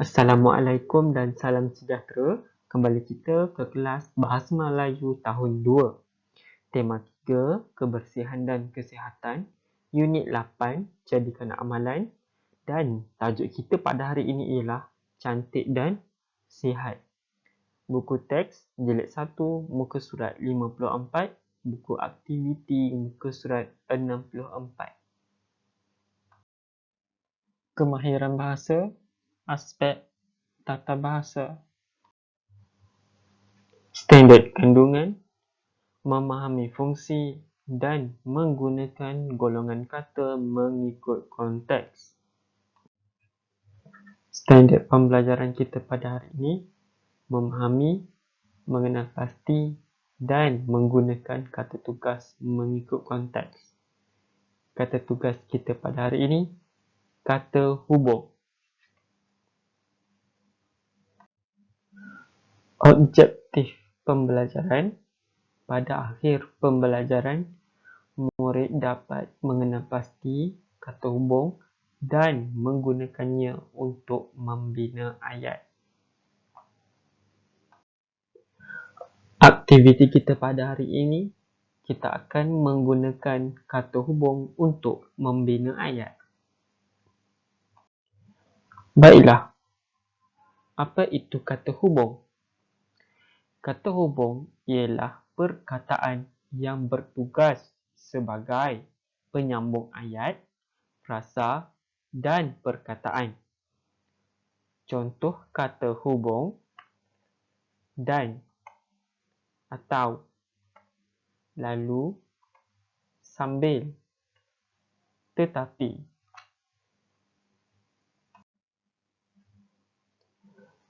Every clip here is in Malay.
Assalamualaikum dan salam sejahtera. Kembali kita ke kelas Bahasa Melayu tahun 2. Tema 3, Kebersihan dan Kesihatan. Unit 8, Jadikan Amalan. Dan tajuk kita pada hari ini ialah Cantik dan Sihat. Buku teks jilid 1, muka surat 54. Buku aktiviti muka surat 64. Kemahiran bahasa, aspek tata bahasa. Standard kandungan, memahami fungsi dan menggunakan golongan kata mengikut konteks. Standard pembelajaran kita pada hari ini, memahami, mengenal pasti dan menggunakan kata tugas mengikut konteks. Kata tugas kita pada hari ini, kata hubung. Objektif pembelajaran. Pada akhir pembelajaran, murid dapat mengenal pasti kata hubung dan menggunakannya untuk membina ayat. Aktiviti kita pada hari ini, kita akan menggunakan kata hubung untuk membina ayat. Baiklah, apa itu kata hubung? Kata hubung ialah perkataan yang bertugas sebagai penyambung ayat, frasa dan perkataan. Contoh kata hubung dan, atau, lalu, sambil, tetapi.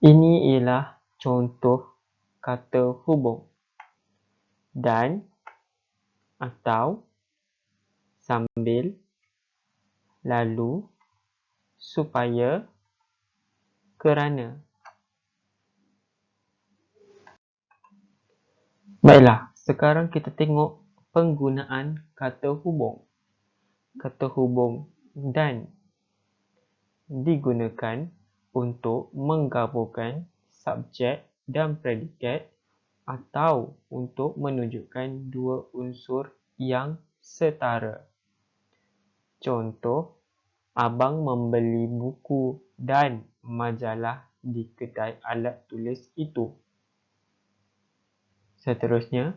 Ini ialah contoh kata hubung. Dan, atau, sambil, lalu, supaya, kerana. Baiklah, sekarang kita tengok penggunaan kata hubung. Kata hubung dan digunakan untuk menggabungkan subjek dan predikat atau untuk menunjukkan dua unsur yang setara. Contoh, abang membeli buku dan majalah di kedai alat tulis itu. Seterusnya,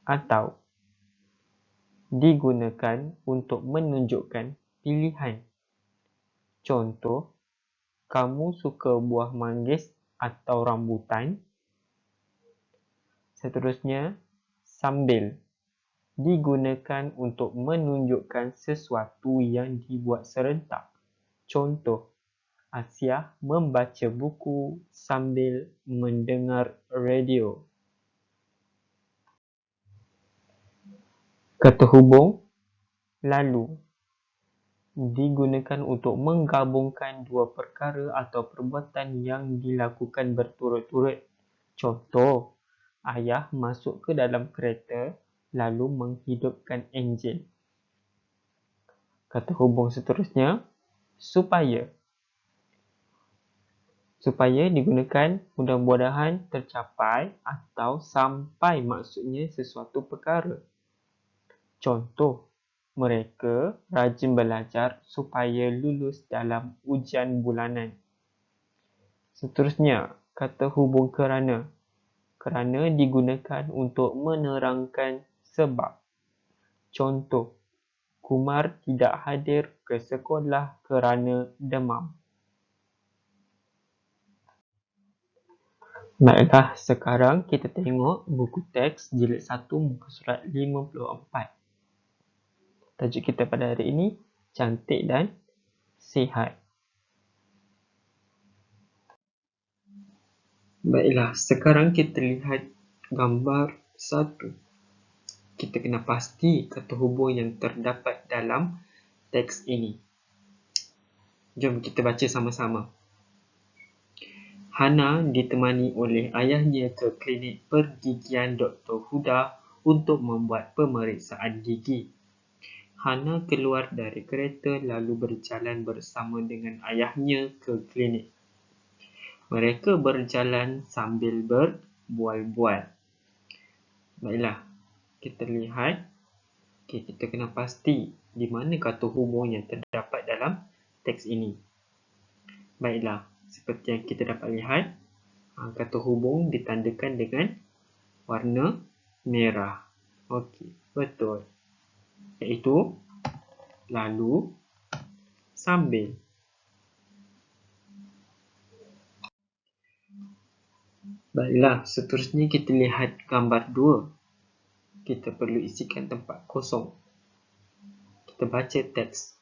atau, digunakan untuk menunjukkan pilihan. Contoh, kamu suka buah manggis atau rambutan? Seterusnya, sambil, digunakan untuk menunjukkan sesuatu yang dibuat serentak. Contoh, Asiah membaca buku sambil mendengar radio. Kata hubung, lalu, digunakan untuk menggabungkan dua perkara atau perbuatan yang dilakukan berturut-turut. Contoh, ayah masuk ke dalam kereta lalu menghidupkan enjin. Kata hubung seterusnya, supaya. Supaya digunakan mudah-mudahan tercapai atau sampai maksudnya sesuatu perkara. Contoh, mereka rajin belajar supaya lulus dalam ujian bulanan. Seterusnya, kata hubung kerana. Kerana digunakan untuk menerangkan sebab. Contoh, Kumar tidak hadir ke sekolah kerana demam. Baiklah, sekarang kita tengok buku teks jilid 1 muka surat 54. Tajuk kita pada hari ini, Cantik dan Sihat. Baiklah, sekarang kita lihat gambar 1. Kita kena pasti kata hubung yang terdapat dalam teks ini. Jom kita baca sama-sama. Hana ditemani oleh ayahnya ke klinik pergigian Dr. Huda untuk membuat pemeriksaan gigi. Hana keluar dari kereta lalu berjalan bersama dengan ayahnya ke klinik. Mereka berjalan sambil berbual-bual. Baiklah, kita lihat. Kita kena pasti di mana kata hubung yang terdapat dalam teks ini. Baiklah, seperti yang kita dapat lihat, kata hubung ditandakan dengan warna merah. Okey, betul. Iaitu lalu, sambil. Baiklah, seterusnya kita lihat gambar 2. Kita perlu isikan tempat kosong. Kita baca teks.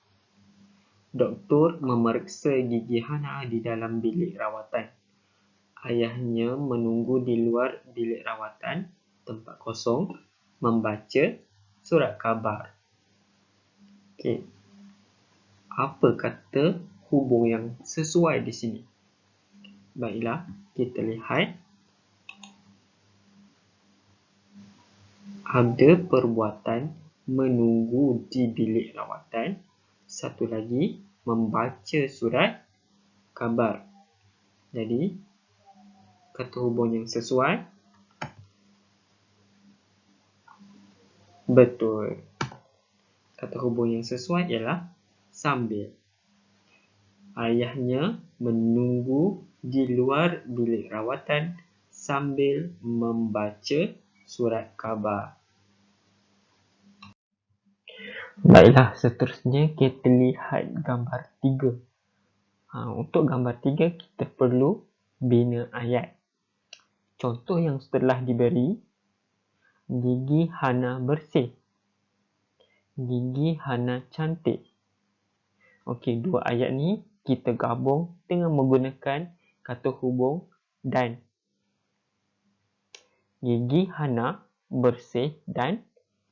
Doktor memeriksa gigi Hana di dalam bilik rawatan. Ayahnya menunggu di luar bilik rawatan, tempat kosong, membaca surat khabar. Okey. Apa kata hubung yang sesuai di sini? Baiklah, kita lihat. Ada perbuatan menunggu di bilik rawatan. Satu lagi, membaca surat khabar. Jadi, kata hubung yang sesuai. Betul. Kata hubung yang sesuai ialah sambil. Ayahnya menunggu di luar bilik rawatan sambil membaca surat khabar. Baiklah, seterusnya kita lihat gambar 3. Untuk gambar 3, kita perlu bina ayat. Contoh yang setelah diberi, gigi Hana bersih. Gigi Hana cantik. Okey, dua ayat ni kita gabung dengan menggunakan kata hubung dan. Gigi Hana bersih dan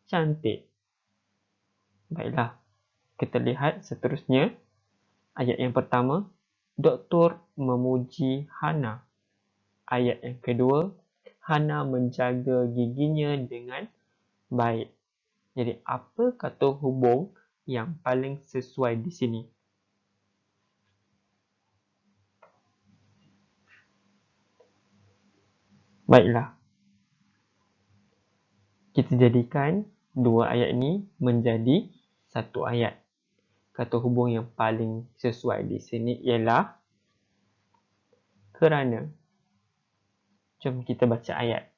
cantik. Baiklah, kita lihat seterusnya. Ayat yang pertama, Doktor memuji Hana. Ayat yang kedua, Hana menjaga giginya dengan baik. Jadi, apa kata hubung yang paling sesuai di sini? Baiklah. Kita jadikan dua ayat ini menjadi satu ayat. Kata hubung yang paling sesuai di sini ialah kerana. Jom kita baca ayat.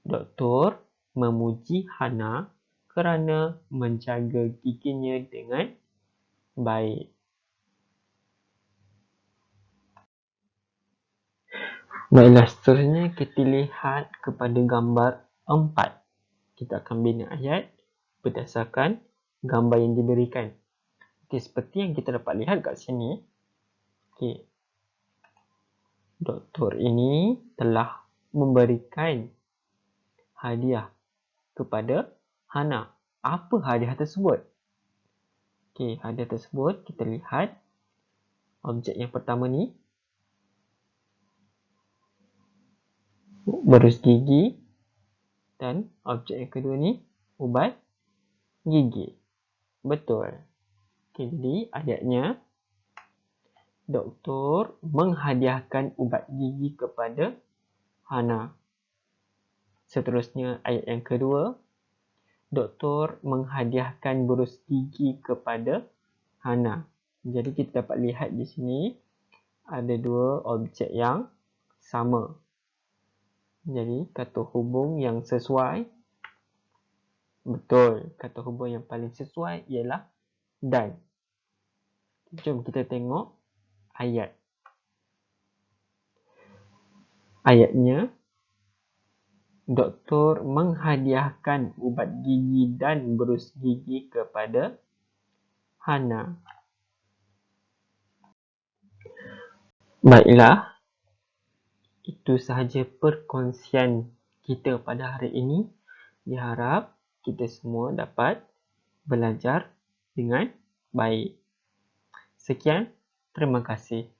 Doktor memuji Hana kerana menjaga giginya dengan baik. Baiklah, seterusnya kita lihat kepada gambar 4. Kita akan bina ayat berdasarkan gambar yang diberikan. Okey, seperti yang kita dapat lihat kat sini. Okey. Doktor ini telah memberikan hadiah kepada Hana. Apa hadiah tersebut? Okey, hadiah tersebut kita lihat objek yang pertama ni berus gigi dan objek yang kedua ni ubat gigi. Betul. Okey, jadi ayatnya doktor menghadiahkan ubat gigi kepada Hana. Seterusnya ayat yang kedua, doktor menghadiahkan berus gigi kepada Hana. Jadi kita dapat lihat di sini ada dua objek yang sama. Jadi kata hubung yang sesuai, betul, kata hubung yang paling sesuai ialah dan. Jom kita tengok ayat. Ayatnya, doktor menghadiahkan ubat gigi dan berus gigi kepada Hana. Baiklah, itu sahaja perkongsian kita pada hari ini. Diharap kita semua dapat belajar dengan baik. Sekian, terima kasih.